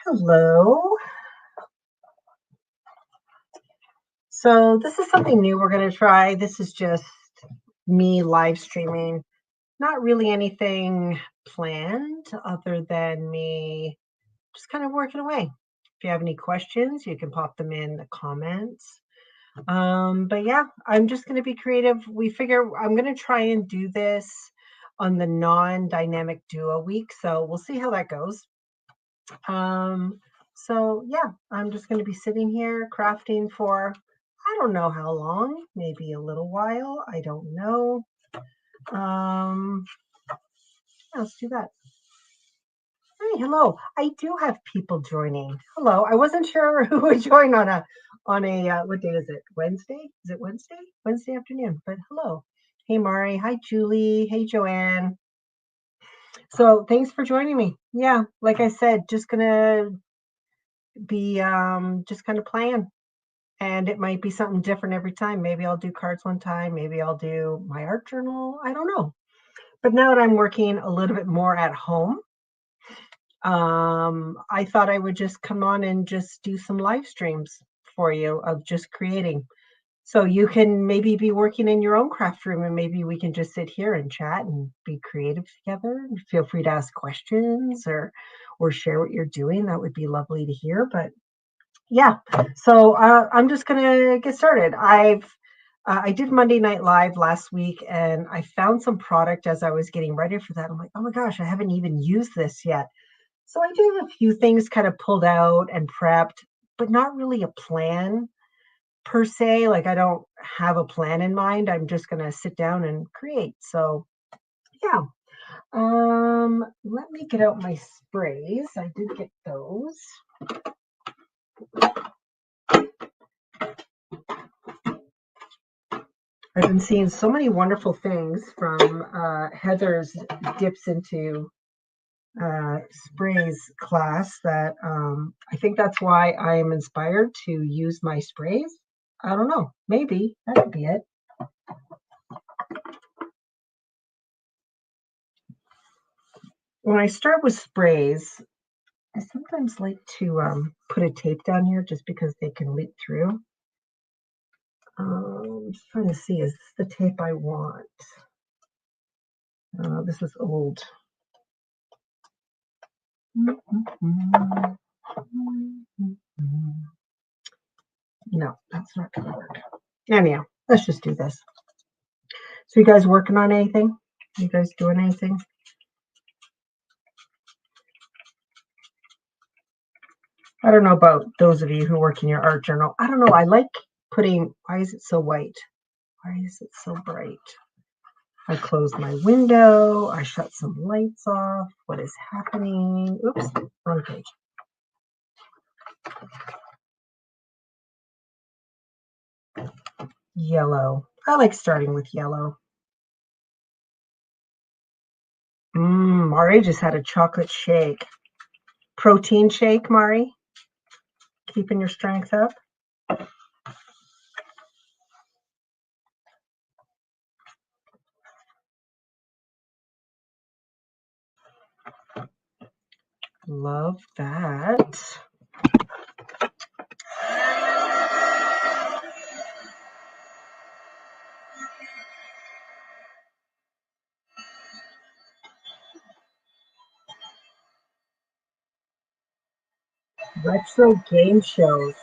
Hello. So this is something new we're going to try. This is just me live streaming. Not really anything planned other than me just kind of working away. If you have any questions, you can pop them in the comments. But yeah, I'm just going to be creative. We figure I'm going to try and do this on the non-dynamic duo week. So we'll see how that goes. So yeah, I'm just going to be sitting here crafting for, I don't know how long, maybe a little while. I don't know. Let's do that. Hey, hello. I do have people joining. Hello. I wasn't sure who would join on a what day is it? Wednesday? Is it Wednesday? Wednesday afternoon. But hello. Hey, Mari. Hi, Julie. Hey, Joanne. So thanks for joining me. Yeah, like I said, just gonna be just kind of playing. And it might be something different every time. Maybe I'll do cards one time. Maybe I'll do my art journal. I don't know. But now that I'm working a little bit more at home, I thought I would just come on and just do some live streams for you of just creating. So you can maybe be working in your own craft room and maybe we can just sit here and chat and be creative together. Feel free to ask questions or share what you're doing. That would be lovely to hear. But yeah, so I'm just gonna get started. I did Monday Night Live last week and I found some product as I was getting ready for that. I'm like, oh my gosh, I haven't even used this yet. So I do have a few things kind of pulled out and prepped, but not really a plan per se. Like I don't have a plan in mind. I'm just gonna sit down and create. So yeah. Let me get out my sprays. I did get those. I've been seeing so many wonderful things from Heather's Dips into Sprays class that I think that's why I am inspired to use my sprays. I don't know. Maybe that could be it. When I start with sprays, I sometimes like to put a tape down here just because they can leak through. I'm just trying to see, is this the tape I want? This is old. No, that's not going to work. Anyhow, let's just do this. So you guys working on anything? You guys doing anything? I don't know about those of you who work in your art journal. I don't know. I like putting, why is it so white? Why is it so bright? I closed my window. I shut some lights off. What is happening? Oops, wrong page. Yellow. I like starting with yellow. Mari just had a chocolate shake. Protein shake, Mari. Keeping your strength up. Love that. Retro game shows.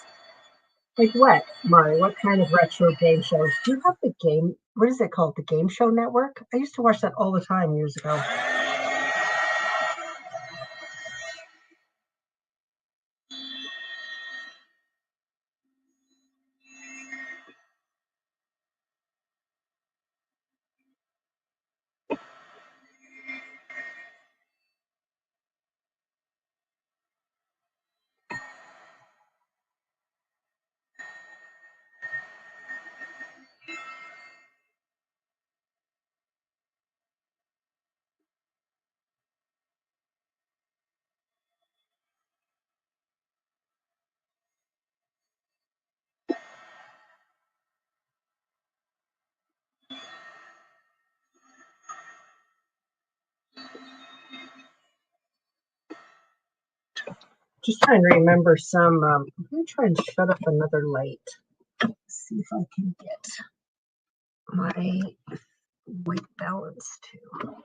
Like what, Mari? What kind of retro game shows? Do you have the game? What is it called? The Game Show Network? I used to watch that all the time years ago. Just trying to remember some. I'm going to try and shut up another light. See if I can get my white balance too.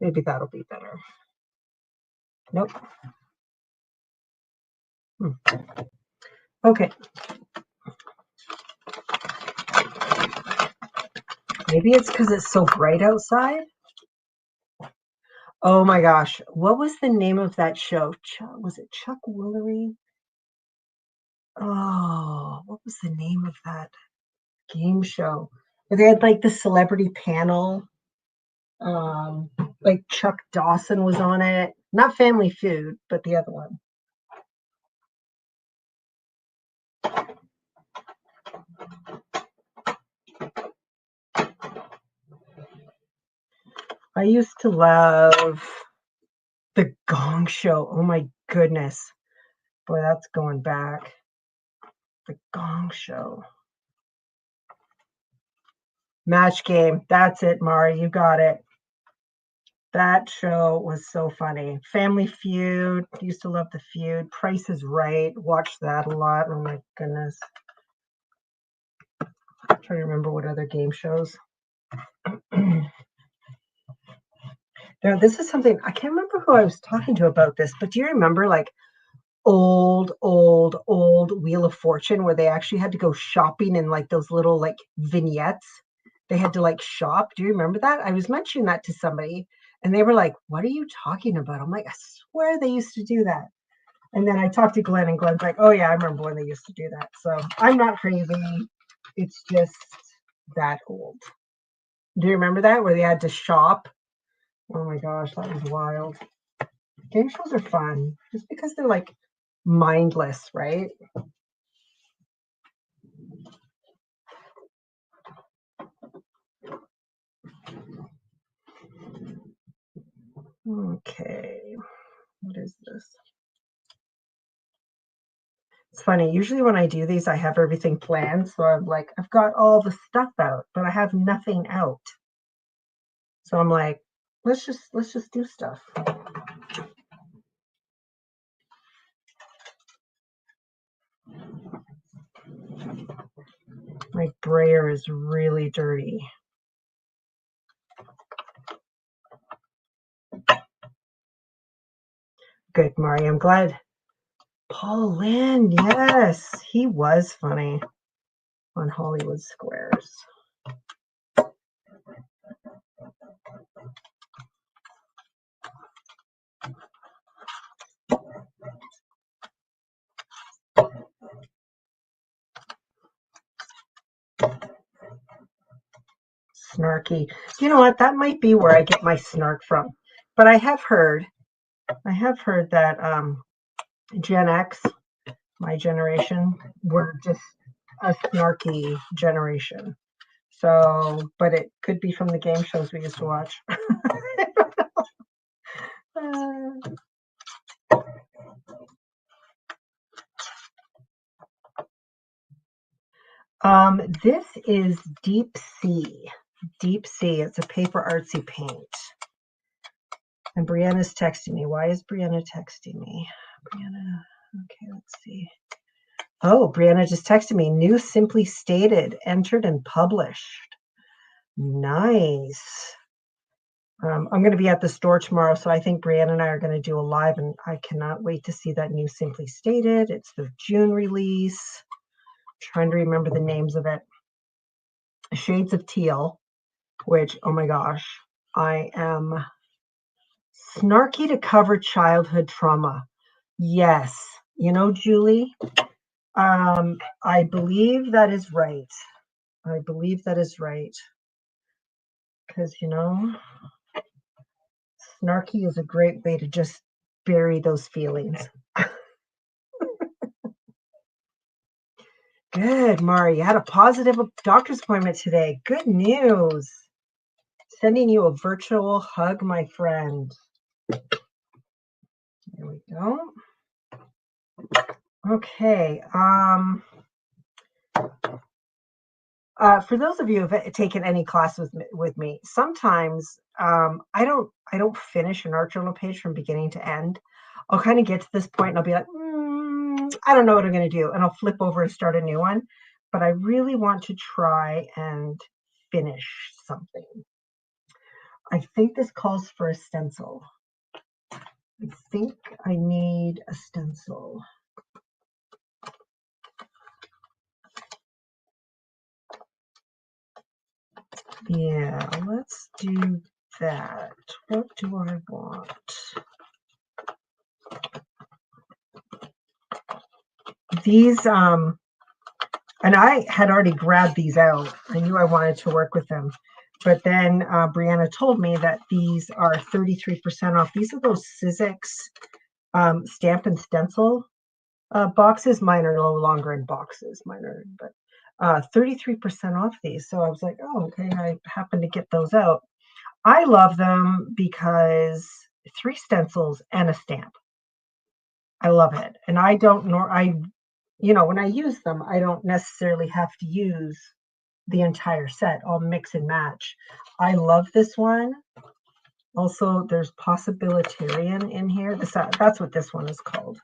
Maybe that'll be better. Nope. Okay. Maybe it's because it's so bright outside. Oh my gosh. What was the name of that show? Was it Chuck Woolery? Oh, what was the name of that game show? Where they had like the celebrity panel. Like Chuck Dawson was on it. Not Family Feud, but the other one. I used to love The Gong Show. Oh my goodness. Boy, that's going back. The Gong Show. Match Game. That's it, Mari. You got it. That show was so funny. Family Feud. Used to love The Feud. Price is Right. Watched that a lot. Oh my goodness. I'm trying to remember what other game shows. Now, this is something, I can't remember who I was talking to about this, but do you remember like old Wheel of Fortune where they actually had to go shopping in like those little like vignettes? They had to like shop. Do you remember that? I was mentioning that to somebody and they were like, what are you talking about? I'm like, I swear they used to do that. And then I talked to Glenn and Glenn's like, oh yeah, I remember when they used to do that. So I'm not crazy. It's just that old. Do you remember that where they had to shop? Oh my gosh, that was wild. Game shows are fun just because they're like mindless, right? Okay, what is this? It's funny, usually when I do these, I have everything planned. So I'm like, I've got all the stuff out, but I have nothing out. So I'm like, let's just do stuff. My brayer is really dirty. Good, Mari. I'm glad. Paul Lynn, yes, he was funny on Hollywood Squares. Snarky. You know what? That might be where I get my snark from. But I have heard that Gen X, my generation, were just a snarky generation. So, but it could be from the game shows we used to watch. This is Deep Sea. Deep Sea. It's a PaperArtsy paint. And Brianna's texting me. Why is Brianna texting me? Brianna, okay, let's see. Oh, Brianna just texted me. New Simply Stated, entered and published. Nice. I'm going to be at the store tomorrow, so I think Brianna and I are going to do a live, and I cannot wait to see that new Simply Stated. It's the June release. I'm trying to remember the names of it. Shades of Teal, which, oh my gosh, I am snarky to cover childhood trauma. Yes. You know, Julie, I believe that is right. I believe that is right. Because, you know, snarky is a great way to just bury those feelings. Good, Mari. You had a positive doctor's appointment today. Good news. Sending you a virtual hug, my friend. There we go. Okay. For those of you who have taken any class with me, sometimes I don't finish an art journal page from beginning to end. I'll kind of get to this point and I'll be like, I don't know what I'm going to do. And I'll flip over and start a new one. But I really want to try and finish something. I think this calls for a stencil. I think I need a stencil. Yeah, let's do that. What do I want? These, and I had already grabbed these out. I knew I wanted to work with them. But then Brianna told me that these are 33% off. These are those Sizzix stamp and stencil boxes. Mine are no longer in boxes. Mine are, but 33% off these. So I was like, oh, okay, I happened to get those out. I love them because 3 stencils and a stamp. I love it. And I don't know, when I use them, I don't necessarily have to use the entire set. I'll mix and match. I love this one. Also, there's Possibilitarian in here. That's what this one is called.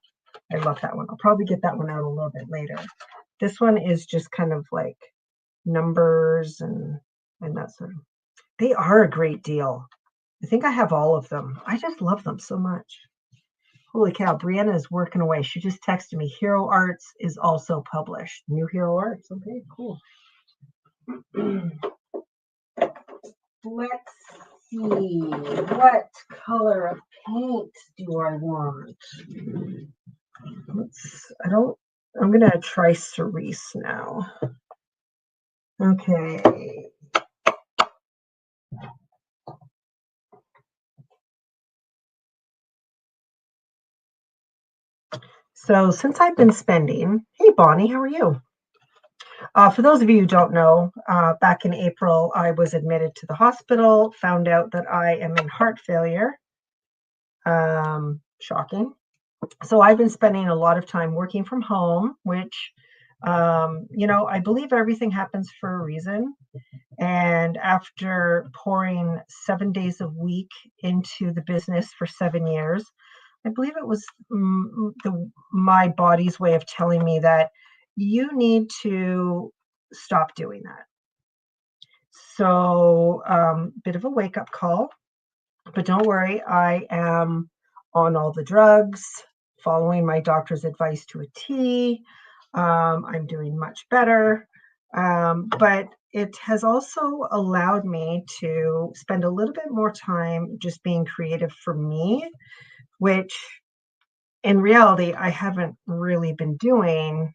I love that one. I'll probably get that one out a little bit later. This one is just kind of like numbers and that sort of. They are a great deal. I think I have all of them. I just love them so much. Holy cow, Brianna is working away. She just texted me. Hero Arts is also published. New Hero Arts. Okay, cool. Let's see. What color of paint do I want? I'm going to try Cerise now. Okay. So since I've been spending, hey Bonnie, how are you? For those of you who don't know, back in April, I was admitted to the hospital, found out that I am in heart failure. Shocking. So I've been spending a lot of time working from home, which, I believe everything happens for a reason. And after pouring 7 days a week into the business for 7 years, I believe it was my body's way of telling me that you need to stop doing that. So, bit of a wake-up call, but don't worry, I am on all the drugs, following my doctor's advice to a T. I'm doing much better, but it has also allowed me to spend a little bit more time just being creative for me, which in reality, I haven't really been doing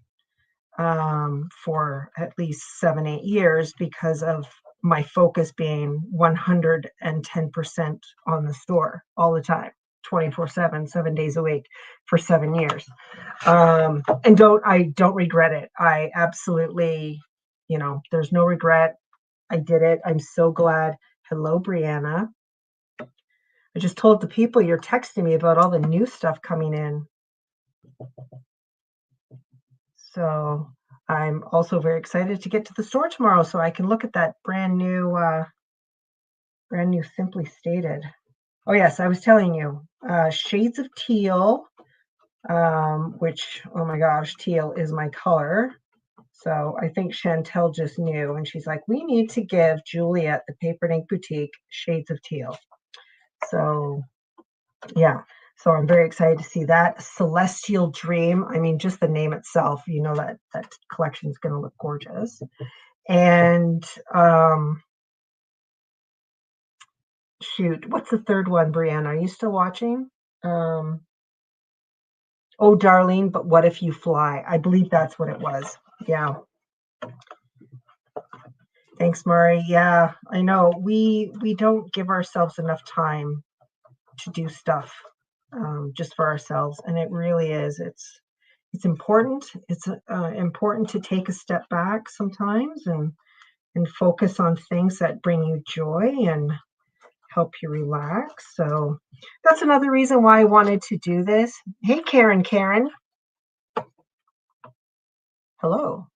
for at least 7-8 years because of my focus being 110% on the store all the time, 24/7, 7 days a week for 7 years. And I don't regret it. I absolutely, there's no regret. I did it. I'm so glad. Hello, Brianna. I just told the people you're texting me about all the new stuff coming in. So I'm also very excited to get to the store tomorrow so I can look at that brand new Simply Stated. Oh yes, I was telling you, shades of teal, which, oh my gosh, teal is my color. So I think Chantel just knew, and she's like, we need to give Juliet, the Paper and Ink Boutique, shades of teal. So yeah, so I'm very excited to see that. Celestial Dream. I mean, just the name itself, that collection is going to look gorgeous. And shoot, what's the third one, Brianna? Are you still watching? Oh, Darlene, but what if you fly? I believe that's what it was. Yeah. Thanks, Murray. Yeah, I know. We don't give ourselves enough time to do stuff just for ourselves, and it really is. It's important. It's important to take a step back sometimes and focus on things that bring you joy and help you relax. So that's another reason why I wanted to do this. Hey, Karen. Hello.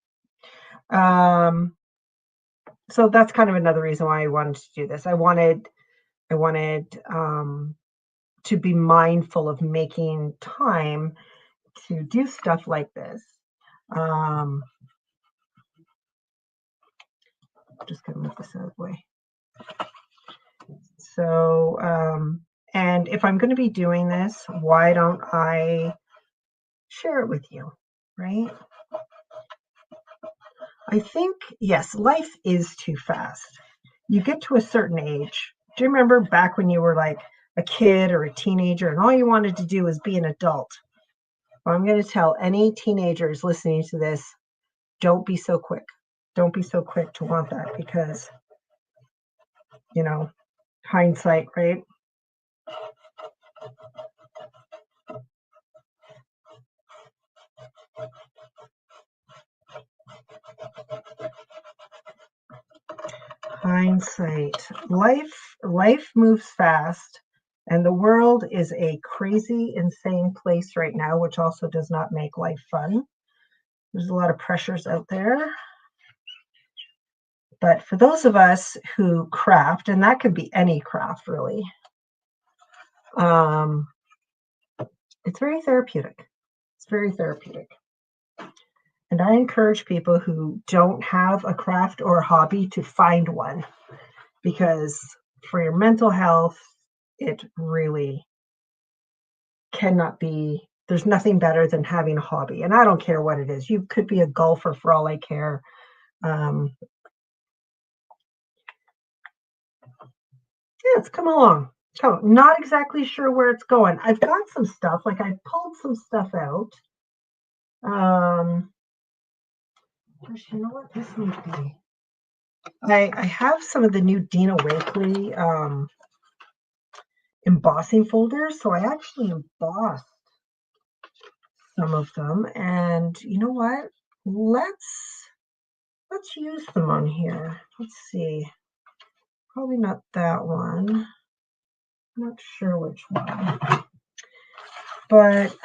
So that's kind of another reason why I wanted to do this. I wanted to be mindful of making time to do stuff like this. Just gonna move this out of the way. So, and if I'm going to be doing this, why don't I share it with you, right? I think, yes, life is too fast. You get to a certain age. Do you remember back when you were like a kid or a teenager and all you wanted to do was be an adult? Well, I'm going to tell any teenagers listening to this, don't be so quick. Don't be so quick to want that because, you know, hindsight, right? Hindsight. Life moves fast, and the world is a crazy, insane place right now, which also does not make life fun. There's a lot of pressures out there. But for those of us who craft, and that could be any craft really, it's very therapeutic. It's very therapeutic. And I encourage people who don't have a craft or a hobby to find one, because for your mental health, it really cannot be, there's nothing better than having a hobby. And I don't care what it is. You could be a golfer for all I care. Yeah, it's come along. So not exactly sure where it's going. I've got some stuff, like I pulled some stuff out. You know what this might be? I have some of the new Dina Wakley embossing folders, so I actually embossed some of them, and you know what? Let's use them on here. Let's see. Probably not that one. I'm not sure which one, but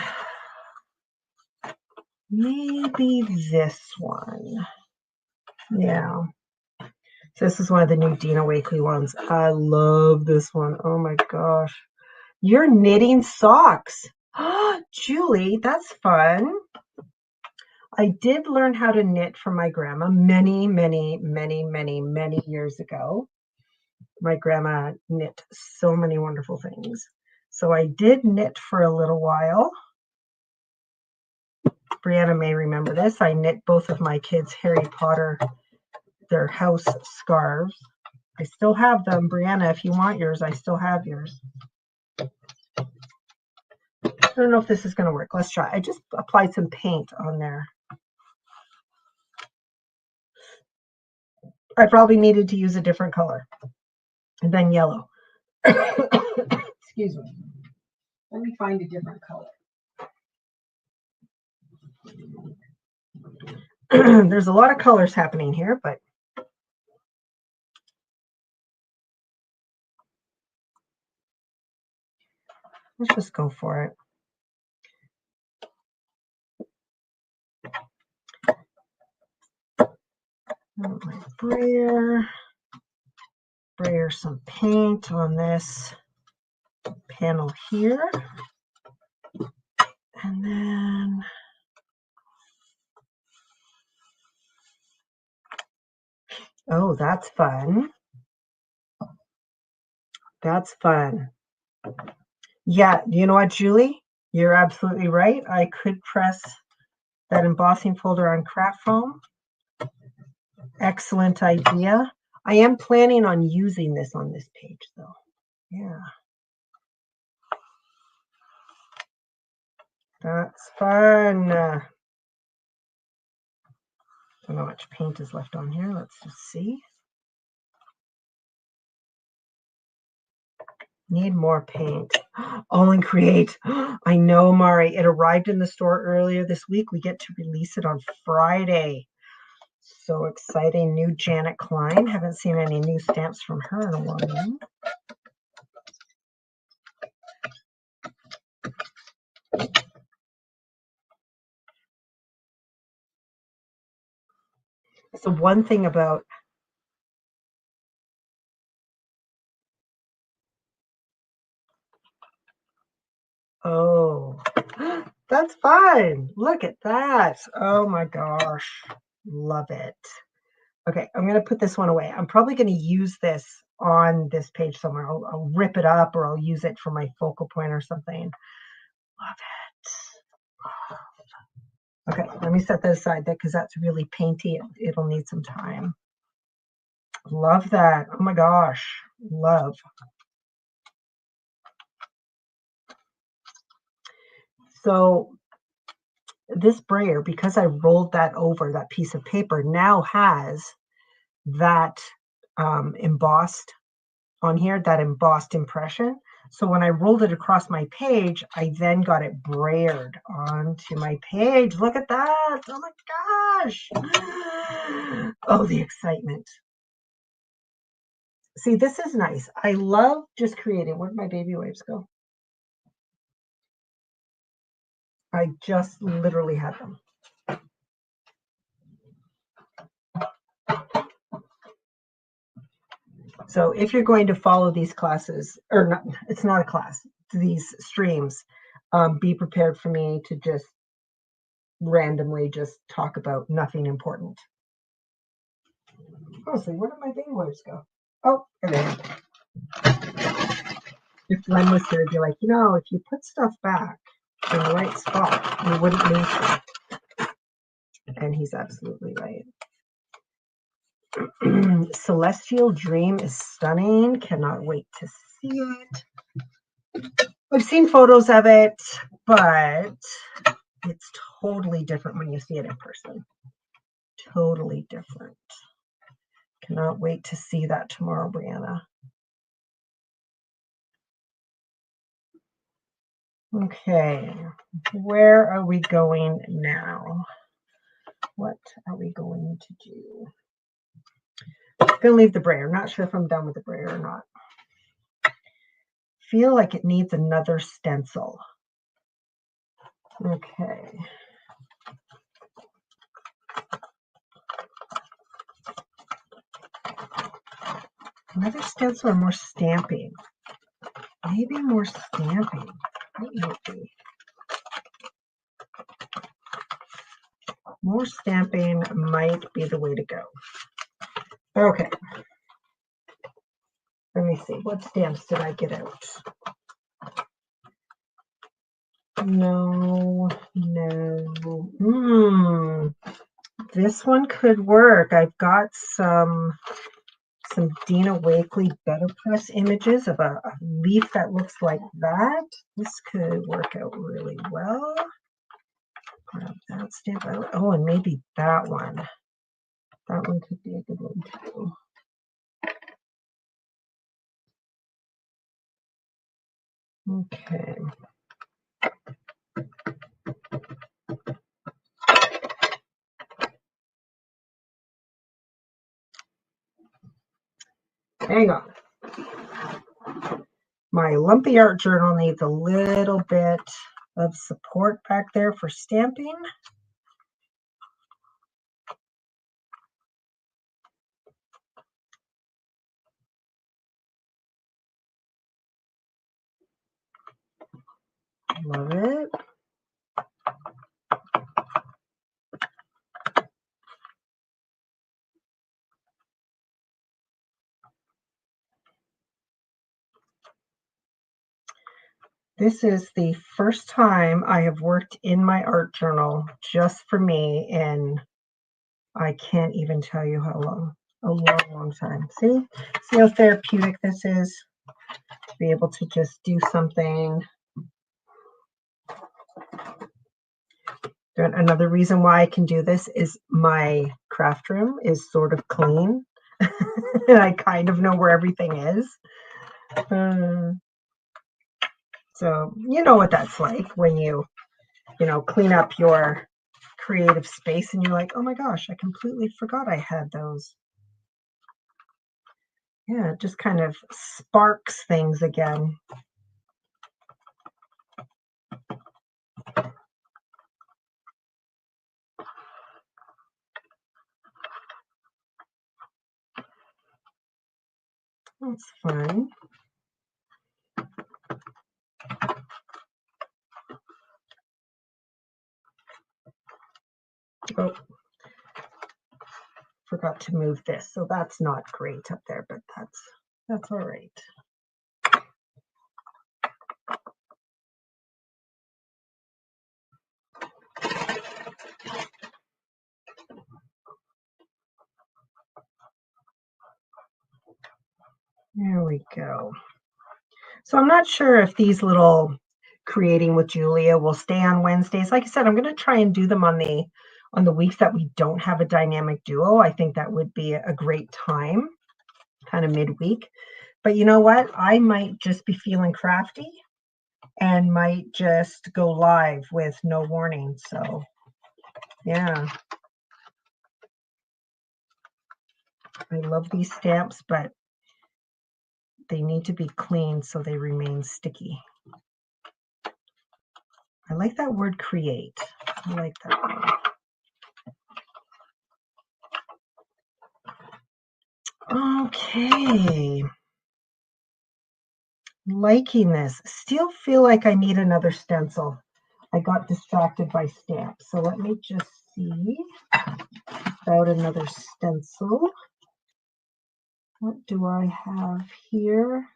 maybe this one. Yeah. So this is one of the new Dina Wakley ones. I love this one. Oh my gosh. You're knitting socks. Julie, that's fun. I did learn how to knit from my grandma many years ago. My grandma knit so many wonderful things. So I did knit for a little while. Brianna may remember this. I knit both of my kids' Harry Potter, their house scarves. I still have them. Brianna, if you want yours, I still have yours. I don't know if this is going to work. Let's try. I just applied some paint on there. I probably needed to use a different color and then yellow. Excuse me. Let me find a different color. There's a lot of colors happening here, but let's just go for it. My brayer some paint on this panel here, and then oh, that's fun. That's fun. Yeah, you know what, Julie? You're absolutely right. I could press that embossing folder on craft foam. Excellent idea. I am planning on using this on this page, though. Yeah. That's fun. I don't know how much paint is left on here. Let's just see. Need more paint. All in Create. I know, Mari. It arrived in the store earlier this week. We get to release it on Friday. So exciting. New Janet Klein. Haven't seen any new stamps from her in a while. So one thing about Oh, that's fun. Look at that. Oh my gosh. Love it. Okay, I'm going to put this one away. I'm probably going to use this on this page somewhere. I'll rip it up or I'll use it for my focal point or something. Love it. Okay, let me set that aside there because that's really painty. It'll need some time. Love that. Oh my gosh. Love. So this brayer, because I rolled that over that piece of paper, now has that embossed on here, that embossed impression. So when I rolled it across my page, I then got it brayered onto my page. Look at that. Oh my gosh. Oh, the excitement. See, this is nice. I love just creating. Where'd my baby wipes go? I just literally had them. So if you're going to follow these classes, or not, it's not a class, these streams, be prepared for me to just randomly just talk about nothing important. Oh, so where did my baby wipes go? Oh, there they are. If Len was here, he'd be like, you know, if you put stuff back in the right spot, you wouldn't lose it. And he's absolutely right. Celestial Dream is stunning. Cannot wait to see it. I've seen photos of it, but it's totally different when you see it in person. Totally different. Cannot wait to see that tomorrow, Brianna. Okay, where are we going now? What are we going to do? I'm gonna leave the brayer. Not sure if I'm done with the brayer or not. Feel like it needs another stencil. Okay. Another stencil or more stamping? Maybe more stamping. What might be? More stamping might be the way to go. Okay. Let me see. What stamps did I get out? No. This one could work. I've got some Dina Wakley BetterPress images of a leaf that looks like that. This could work out really well. Grab that stamp out. Oh, and maybe that one. That one could be a good one too. Okay. Hang on. My lumpy art journal needs a little bit of support back there for stamping. Love it. This is the first time I have worked in my art journal just for me in, I can't even tell you how long, a long time. See how therapeutic this is? To be able to just do something. Another reason why I can do this is my craft room is sort of clean. And I kind of know where everything is. So you know what that's like when you clean up your creative space and you're like, oh my gosh, I completely forgot I had those. Yeah, it just kind of sparks things again. That's fun. Oh, forgot to move this, so that's not great up there, but that's all right. There we go. So I'm not sure if these little creating with Julia will stay on Wednesdays. Like I said, I'm going to try and do them on the weeks that we don't have a dynamic duo. I think that would be a great time, kind of midweek. But you know what? I might just be feeling crafty and might just go live with no warning. So yeah. I love these stamps, but they need to be clean so they remain sticky. I like that word create. I like that one. Okay. Liking this. Still feel like I need another stencil. I got distracted by stamps. So let me just see about another stencil. What do I have here?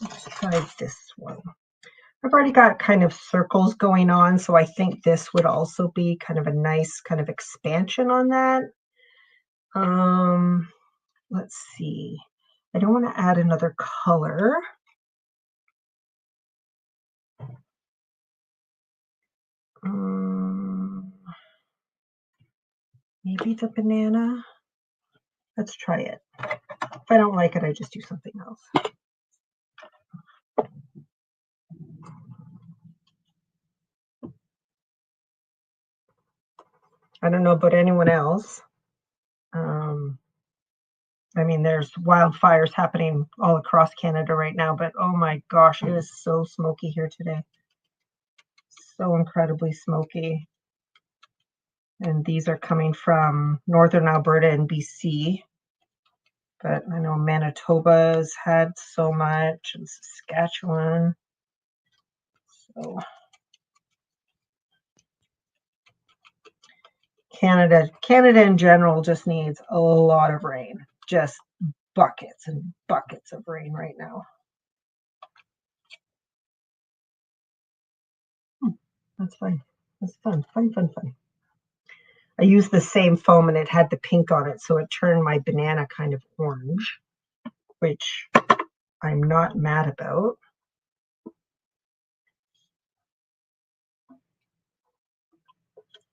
Let's try this one. I've already got kind of circles going on, so I think this would also be kind of a nice kind of expansion on that. Let's see. I don't want to add another color. Maybe the banana. Let's try it. If I don't like it, I just do something else. I don't know about anyone else. I mean, there's wildfires happening all across Canada right now, but oh my gosh, it is so smoky here today. So incredibly smoky. And these are coming from northern Alberta and BC. But I know Manitoba's had so much, and Saskatchewan. So Canada in general just needs a lot of rain. Just buckets and buckets of rain right now. That's fun. That's fun. Fun. I used the same foam and it had the pink on it, so it turned my banana kind of orange, which I'm not mad about.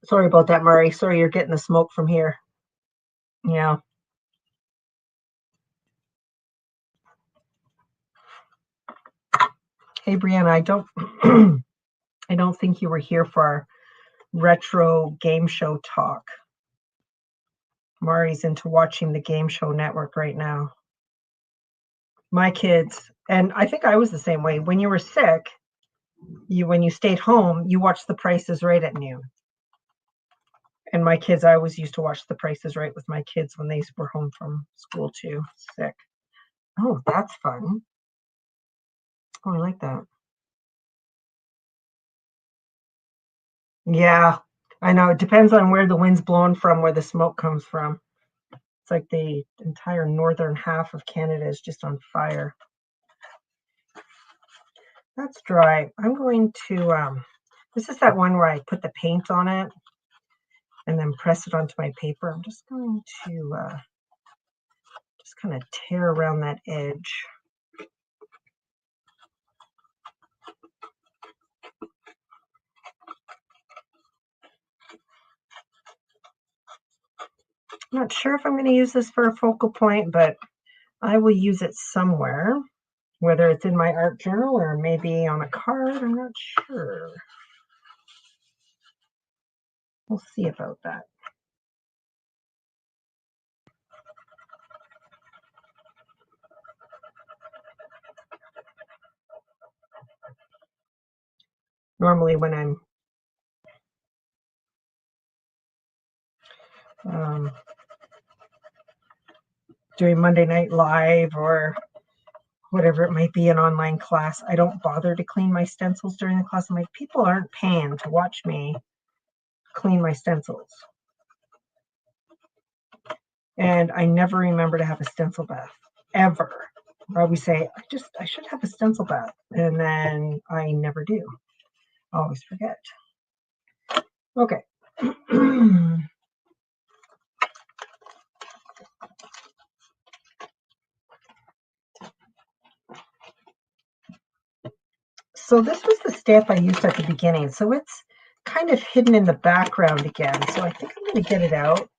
Sorry about that, Murray. Sorry you're getting the smoke from here. Yeah. Hey, Brianna, I don't think you were here for our retro game show talk. Mari's into watching the Game Show Network right now. My kids, and I think I was the same way. When you were sick, when you stayed home, you watched The Price is Right at noon. And my kids, I always used to watch The Price is Right with my kids when they were home from school too, sick. Oh, that's fun. Oh, I like that. Yeah, I know. It depends on where the wind's blowing from, where the smoke comes from. It's like the entire northern half of Canada is just on fire. That's dry. I'm going to, this is that one where I put the paint on it and then press it onto my paper. I'm just going to just kind of tear around that edge. I'm not sure if I'm going to use this for a focal point, but I will use it somewhere, whether it's in my art journal or maybe on a card. I'm not sure. We'll see about that. Normally when I'm doing Monday Night Live or whatever it might be, an online class. I don't bother to clean my stencils during the class. I'm like, people aren't paying to watch me clean my stencils. And I never remember to have a stencil bath, ever. I always say, I should have a stencil bath. And then I never do. I always forget. Okay. So this was the stamp I used at the beginning. So it's kind of hidden in the background again. So I think I'm going to get it out.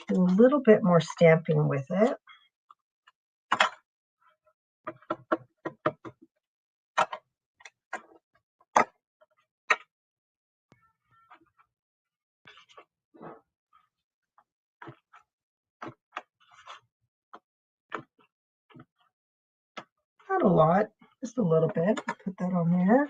Do a little bit more stamping with it. Not a lot, just a little bit. Put that on there.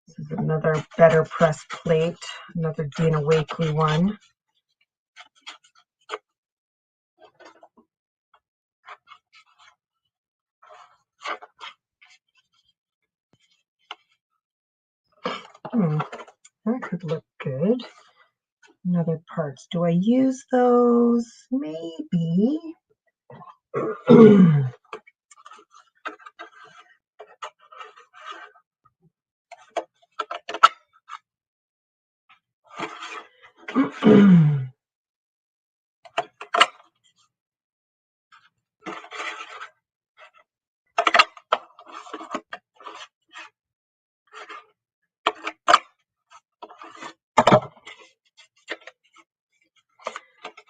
This is another BetterPress plate, another Dina Wakley one. That could look good. Another parts. Do I use those? Maybe.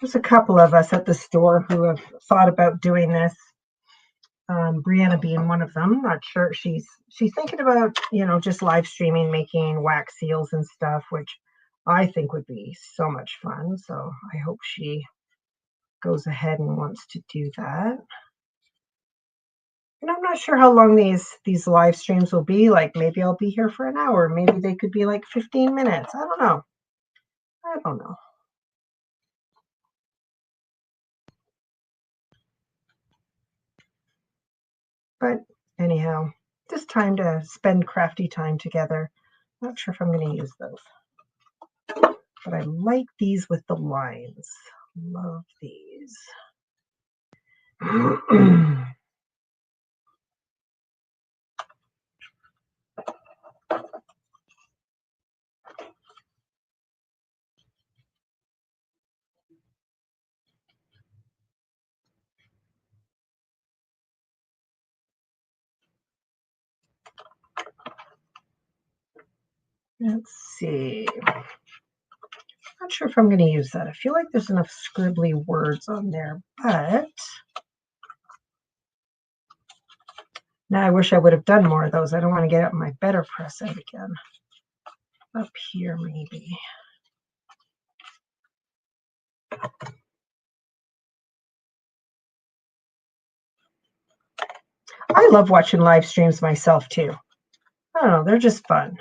There's a couple of us at the store who have thought about doing this. Brianna being one of them. Not sure. She's thinking about, just live streaming, making wax seals and stuff, which I think would be so much fun. So I hope she goes ahead and wants to do that. And I'm not sure how long these live streams will be. Like, maybe I'll be here for an hour. Maybe they could be like 15 minutes. I don't know. But anyhow, just time to spend crafty time together. Not sure if I'm going to use those. But I like these with the lines. Love these. Let's see. Not sure if I'm going to use that. I feel like there's enough scribbly words on there, but now I wish I would have done more of those. I don't want to get up my BetterPress out again. Up here, maybe. I love watching live streams myself too. I don't know, they're just fun.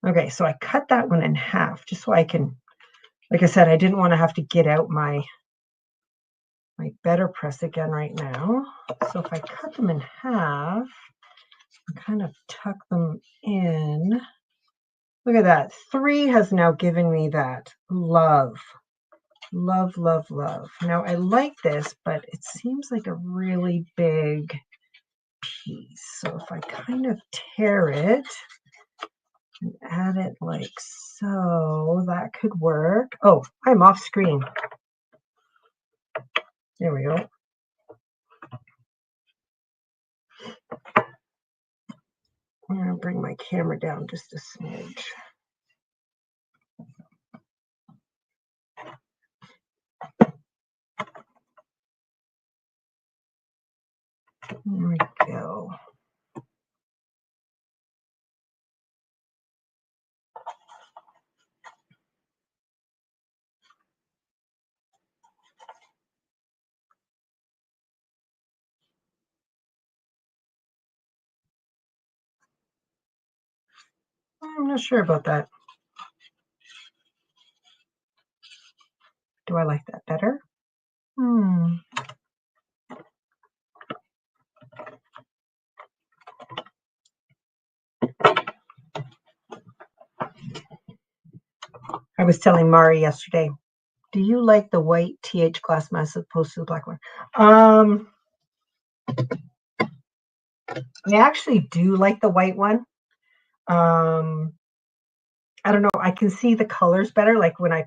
Okay, so I cut that one in half just so I can, like I said, I didn't want to have to get out my BetterPress again right now. So if I cut them in half and kind of tuck them in, look at that. 3 has now given me that love. Love, love, love. Now I like this, but it seems like a really big piece. So if I kind of tear it and add it like so, that could work. Oh, I'm off screen. There we go. I'm going to bring my camera down just a smidge. There we go. I'm not sure about that. Do I like that better? I was telling Mari yesterday, do you like the white TH glass mask as opposed to the black one? I actually do like the white one. I don't know. I can see the colors better. Like when I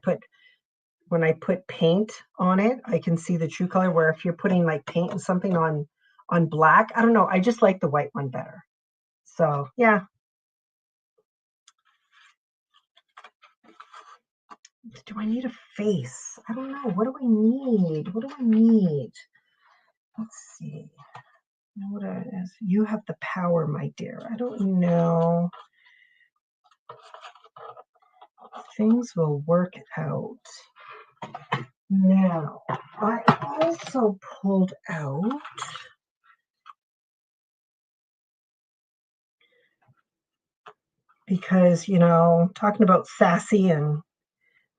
put paint on it, I can see the true color. Where if you're putting like paint and something on black, I don't know. I just like the white one better. So yeah. Do I need a face? I don't know. What do I need? What do I need? Let's see. What is? You have the power, my dear. I don't know. Things will work out. Now, I also pulled out because, you know, talking about sassy and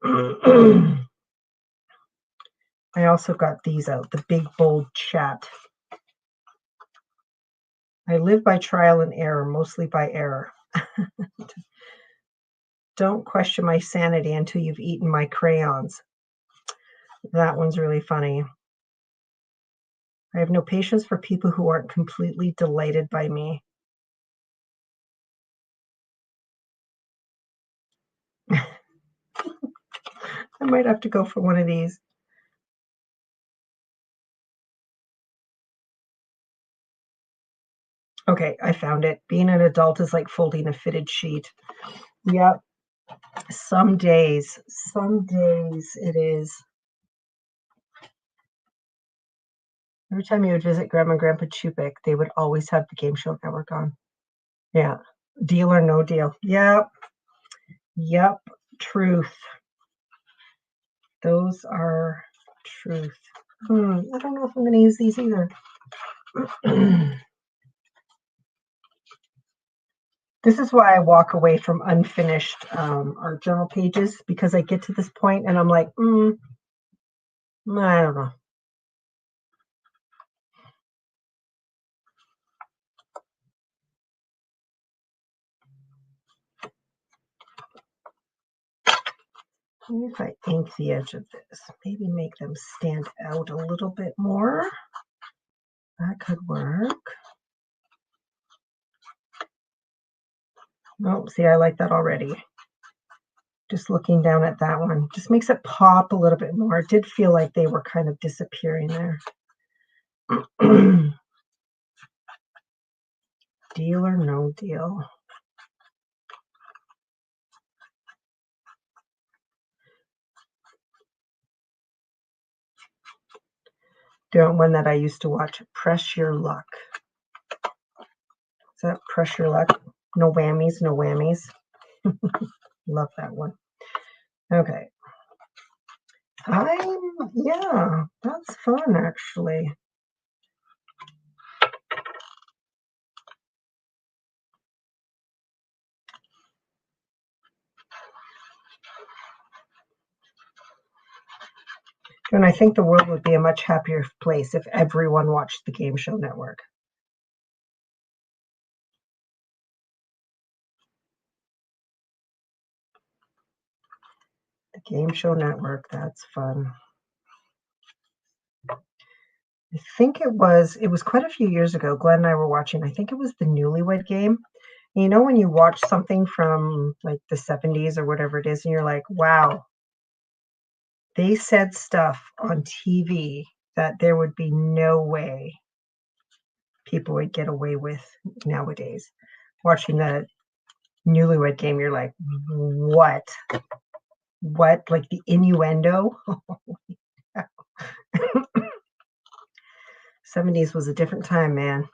I also got these out, the big bold chat. I live by trial and error, mostly by error. Don't question my sanity until you've eaten my crayons. That one's really funny. I have no patience for people who aren't completely delighted by me. I might have to go for one of these. Okay, I found it. Being an adult is like folding a fitted sheet. Yep. Some days it is. Every time you would visit Grandma and Grandpa Chupik, they would always have the Game Show Network on. Yeah. Deal or no deal. Yep. Yep. Truth. Those are truth. I don't know if I'm going to use these either. This is why I walk away from unfinished art journal pages, because I get to this point and I'm like, I don't know. Maybe if I ink the edge of this, maybe make them stand out a little bit more. That could work. Oh, see, I like that already. Just looking down at that one, just makes it pop a little bit more. It did feel like they were kind of disappearing there. Deal or no deal? Doing one that I used to watch, Press Your Luck. Is that Press Your Luck? No whammies, no whammies. Love that one. Okay. Yeah, that's fun actually. And I think the world would be a much happier place if everyone watched the Game Show Network. The Game Show Network, that's fun. I think it was quite a few years ago. Glenn and I were watching, I think it was the Newlywed Game. And you know when you watch something from like the 70s or whatever it is, and you're like, wow, they said stuff on TV that there would be no way people would get away with nowadays. Watching the Newlywed Game, you're like, what? Like the innuendo? 70s was a different time, man.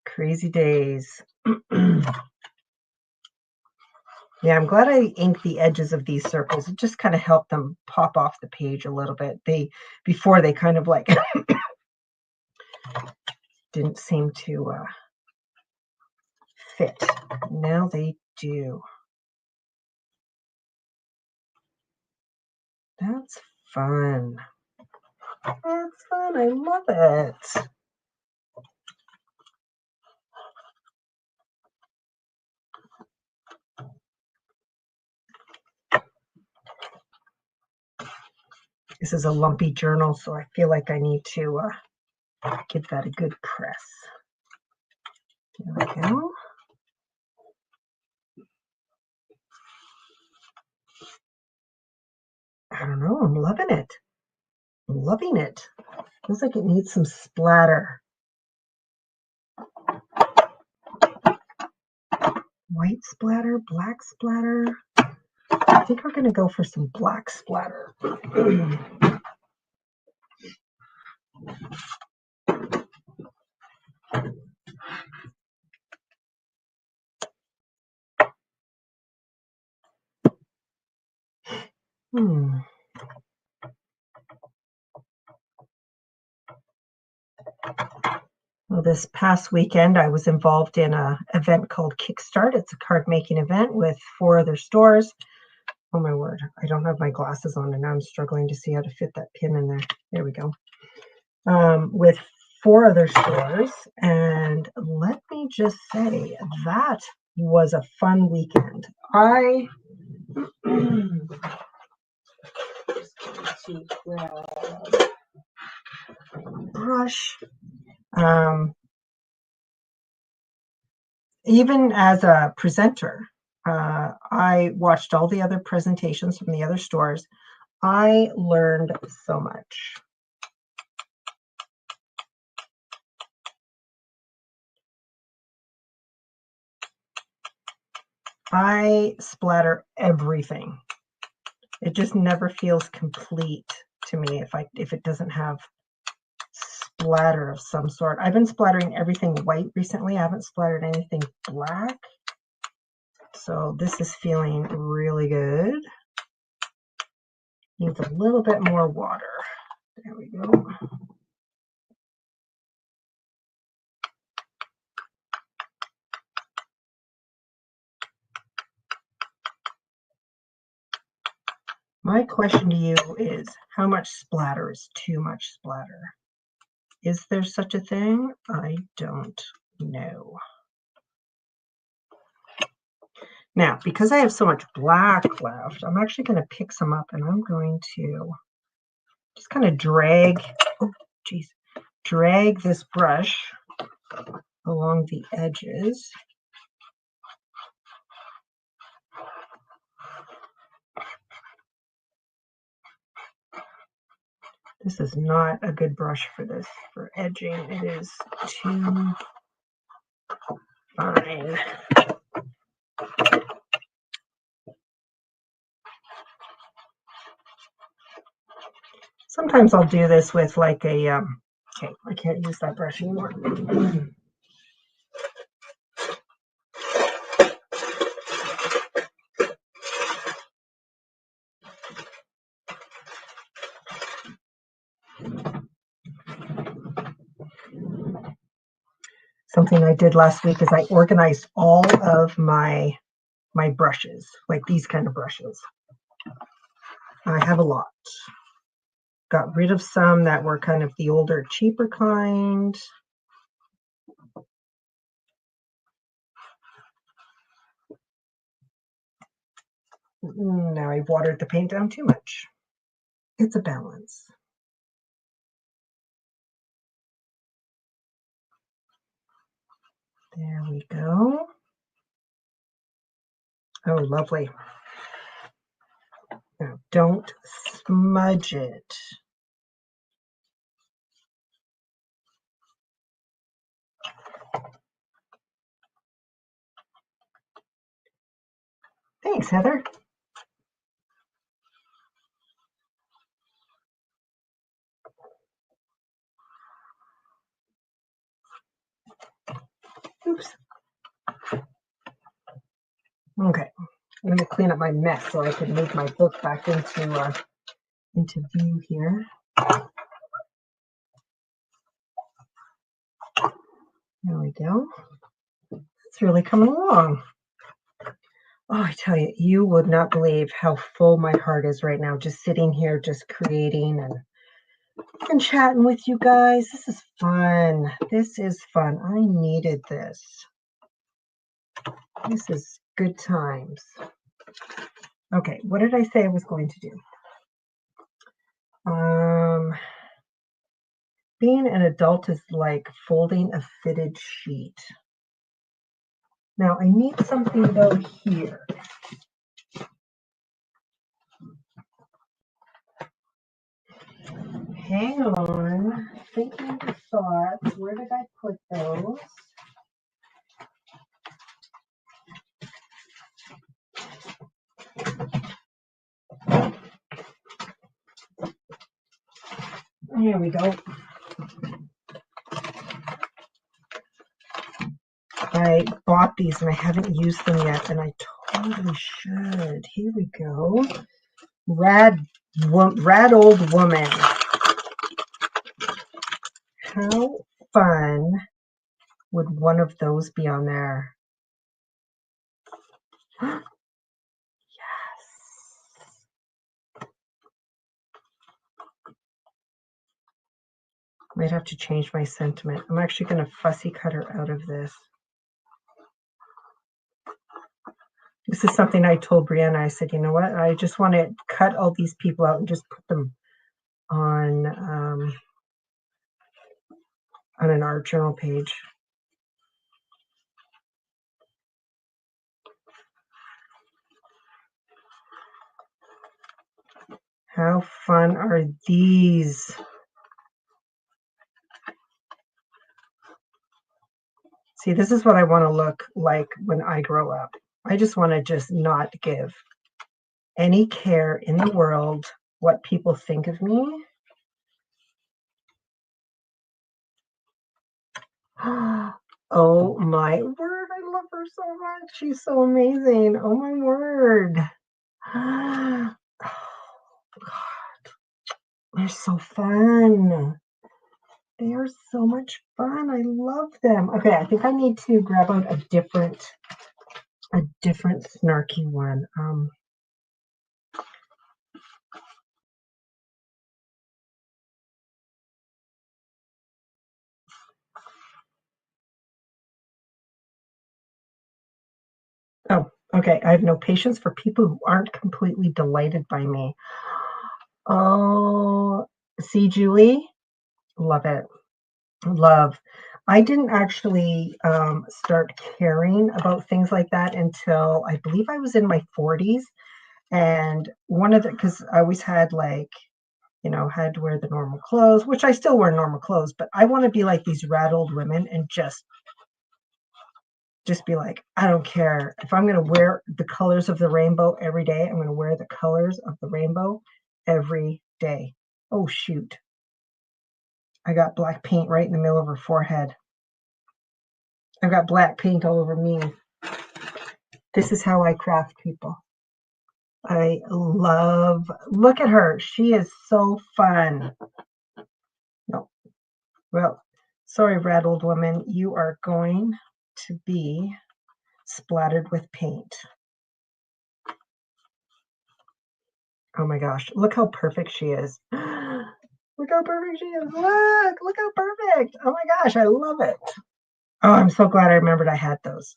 Crazy days. Yeah, I'm glad I inked the edges of these circles. It just kind of helped them pop off the page a little bit. Before they kind of like didn't seem to fit. Now they do. That's fun. That's fun. I love it. This is a lumpy journal, so I feel like I need to give that a good press. There we go. I don't know. I'm loving it. I'm loving it. Feels like it needs some splatter. White splatter, black splatter. I think we're going to go for some black splatter. Well, this past weekend, I was involved in an event called Kickstart. It's a card making event with 4 other stores. Oh my word, I don't have my glasses on and now I'm struggling to see how to fit that pin in there. There we go. With 4 other stores. And let me just say, that was a fun weekend. I just going to grab my brush. Even as a presenter, I watched all the other presentations from the other stores. I learned so much. I splatter everything. It just never feels complete to me if it doesn't have splatter of some sort. I've been splattering everything white recently. I haven't splattered anything black. So this is feeling really good. Needs a little bit more water. There we go. My question to you is, how much splatter is too much splatter? Is there such a thing? I don't know. Now, because I have so much black left, I'm actually going to pick some up and I'm going to just kind of drag this brush along the edges. This is not a good brush for this, for edging. It is too fine. Sometimes I'll do this with like a, okay, I can't use that brush anymore. Something I did last week is I organized all of my brushes, like these kind of brushes. I have a lot. Got rid of some that were kind of the older, cheaper kind. Now I've watered the paint down too much. It's a balance. There we go. Oh, lovely. Now, don't smudge it. Thanks, Heather. Oops. Okay, I'm going to clean up my mess so I can move my book back into view here. There we go. It's really coming along. Oh, I tell you, you would not believe how full my heart is right now, just sitting here, just creating and chatting with you guys. This is fun. This is fun. I needed this. This is good times. Okay, what did I say I was going to do? Being an adult is like folding a fitted sheet. Now I need something though here. Hang on, thinking the thoughts. Where did I put those? Here we go. I bought these and I haven't used them yet, and I totally should. Here we go. Rad old woman. How fun would one of those be on there? Yes. Might have to change my sentiment. I'm actually going to fussy cut her out of this. This is something I told Brianna. I said, you know what? I just want to cut all these people out and just put them on an art journal page. How fun are these? See, this is what I want to look like when I grow up. I just want to just not give any care in the world what people think of me. Oh my word, I love her so much. She's so amazing. Oh my word. Oh God. They're so fun. They are so much fun. I love them. Okay, I think I need to grab out a different snarky one. Oh, okay. I have no patience for people who aren't completely delighted by me. Oh, see, Julie? Love it. Love. I didn't actually start caring about things like that until I believe I was in my 40s. And one of the, because I always had like, you know, had to wear the normal clothes, which I still wear normal clothes, but I want to be like these rat old women and just be like, I don't care. If I'm going to wear the colors of the rainbow every day, I'm going to wear the colors of the rainbow every day. Oh, shoot. I got black paint right in the middle of her forehead. I've got black paint all over me. This is how I craft people. I love, look at her. She is so fun. No. Well, sorry, rat old woman. You are going to be splattered with paint. Oh my gosh, look how perfect she is. Look how perfect she is. Look how perfect. Oh my gosh, I love it. Oh, I'm so glad I remembered I had those.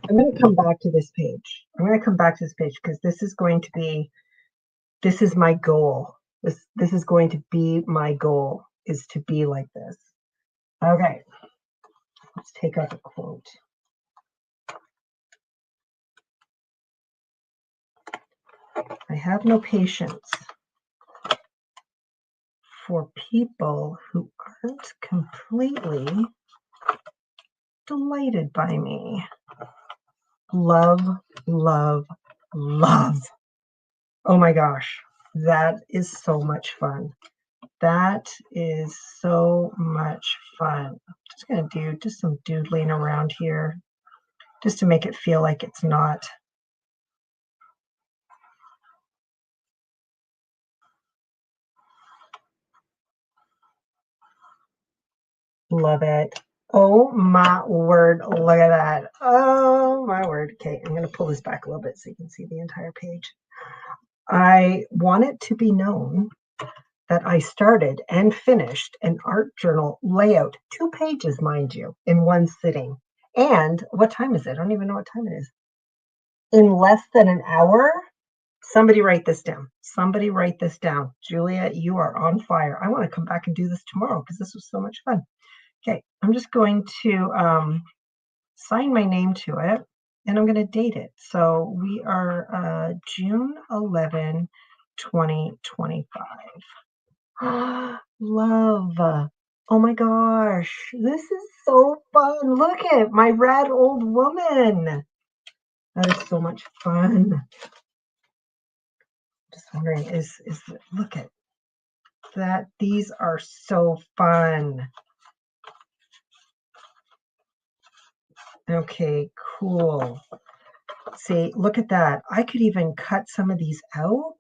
I'm going to come back to this page. I'm going to come back to this page because this is going to be, this is my goal. This is going to be my goal, is to be like this. Okay, let's take out a quote. I have no patience for people who aren't completely delighted by me. Love, love, love. Oh my gosh, that is so much fun. That is so much fun. I'm just going to do just some doodling around here just to make it feel like it's not. Love it. Oh my word, look at that. Oh my word. Okay, I'm going to pull this back a little bit so you can see the entire page. I want it to be known that I started and finished an art journal layout, 2 pages, mind you, in one sitting. And what time is it? I don't even know what time it is. In less than an hour? Somebody write this down. Somebody write this down. Julia, you are on fire. I want to come back and do this tomorrow because this was so much fun. Okay, I'm just going to sign my name to it, and I'm going to date it. So we are June 11, 2025. Love. Oh my gosh, this is so fun. Look at my rad old woman. That is so much fun. Just wondering, look at that. These are so fun. Okay, cool. See, look at that. I could even cut some of these out.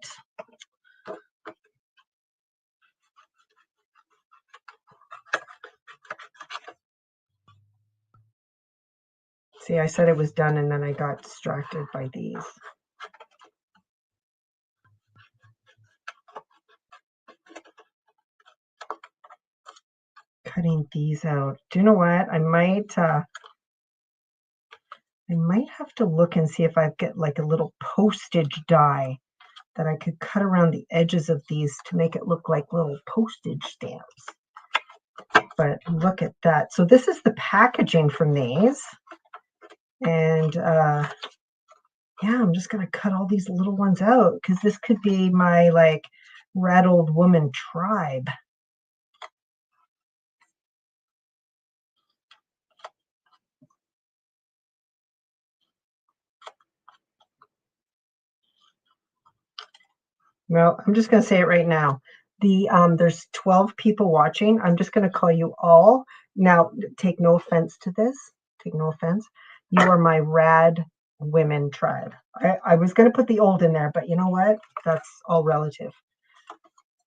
See, I said it was done and then I got distracted by these. Cutting these out. Do you know what? I might have to look and see if I get like a little postage die that I could cut around the edges of these to make it look like little postage stamps. But look at that. So this is the packaging from these. And yeah, I'm just going to cut all these little ones out because this could be my like rad old woman tribe. Well, I'm just going to say it right now. There's 12 people watching. I'm just going to call you all. Now, take no offense to this. Take no offense. You are my rad women tribe. I was going to put the old in there, but you know what? That's all relative.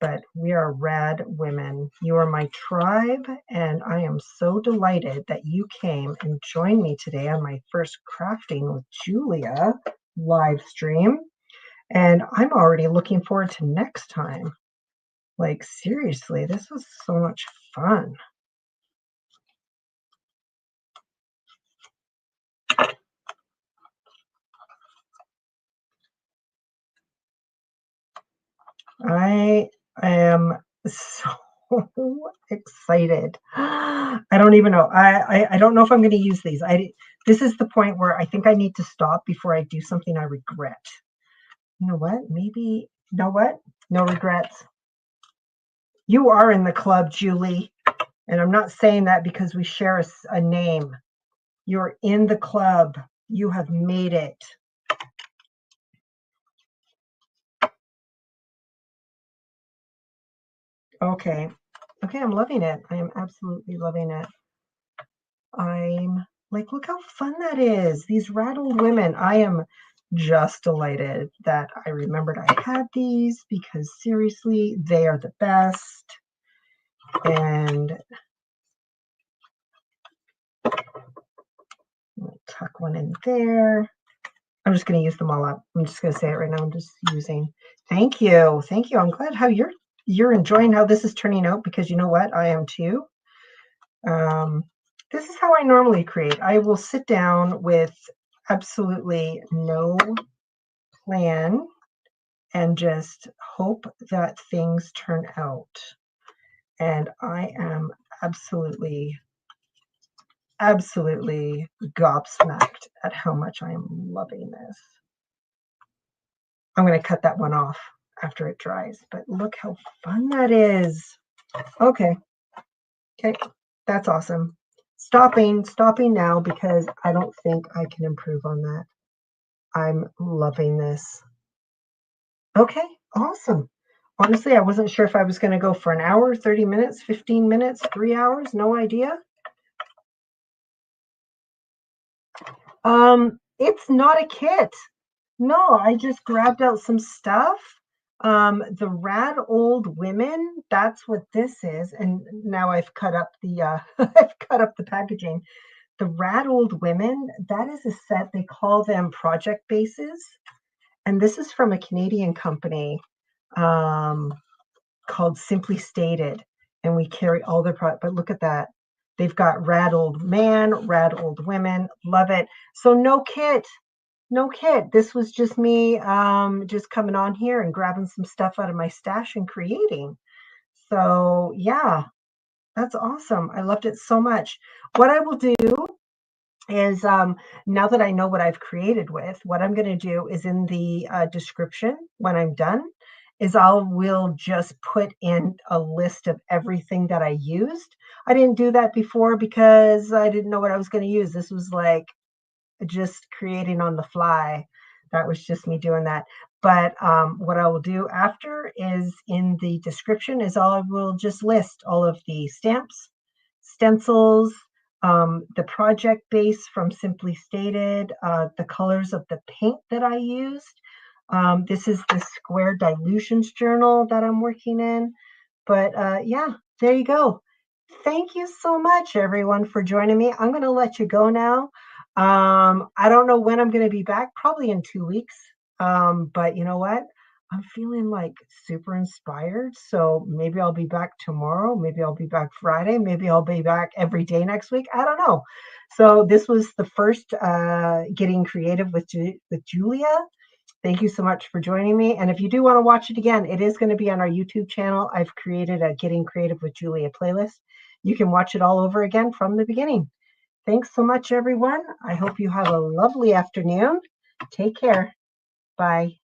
But we are rad women. You are my tribe, and I am so delighted that you came and joined me today on my first Crafting with Julia live stream. And I'm already looking forward to next time. Like, seriously, this was so much fun. I am so excited. I don't even know. I don't know if I'm going to use these. This is the point where I think I need to stop before I do something I regret. You know what? Maybe, you know what? No regrets. You are in the club, Julie. And I'm not saying that because we share a name. You're in the club. You have made it. Okay. Okay, I'm loving it. I am absolutely loving it. I'm like, look how fun that is. These rattled women. I am just delighted that I remembered I had these because seriously, they are the best. And I'll tuck one in there. I'm just going to use them all up. I'm just going to say it right now. I'm just using. Thank you. Thank you. I'm glad how you're enjoying how this is turning out because you know what? I am too. This is how I normally create. I will sit down with absolutely no plan and just hope that things turn out. And I am absolutely gobsmacked at how much I am loving this. I'm going to cut that one off after it dries, but look how fun that is. Okay. That's awesome. Stopping now because I don't think I can improve on that. I'm loving this. Okay, awesome. Honestly, I wasn't sure if I was going to go for an hour, 30 minutes, 15 minutes, 3 hours, no idea. It's not a kit. No, I just grabbed out some stuff. The Rad Old Women, that's what this is. And now I've cut up the I've cut up the packaging. The Rad Old Women, that is a set. They call them project bases. And this is from a Canadian company called Simply Stated. And we carry all their products. But look at that. They've got Rad Old Man, Rad Old Women. Love it. So no kit. No kid. This was just me just coming on here and grabbing some stuff out of my stash and creating. So yeah, that's awesome. I loved it so much. What I will do is now that I know what I've created with, what I'm going to do is in the description when I'm done is will just put in a list of everything that I used. I didn't do that before because I didn't know what I was going to use. This was like just creating on the fly. That was just me doing that. But what I will do after is in the description is I will just list all of the stamps, stencils, the project base from Simply Stated, the colors of the paint that I used. This is the square dilutions journal that I'm working in. But yeah, there you go. Thank you so much, everyone, for joining me. I'm going to let you go now. I don't know when I'm going to be back, probably in 2 weeks. But you know what? I'm feeling like super inspired. So maybe I'll be back tomorrow. Maybe I'll be back Friday. Maybe I'll be back every day next week. I don't know. So this was the first Getting Creative with Julia. Thank you so much for joining me. And if you do want to watch it again, it is going to be on our YouTube channel. I've created a Getting Creative with Julia playlist. You can watch it all over again from the beginning. Thanks so much, everyone. I hope you have a lovely afternoon. Take care. Bye.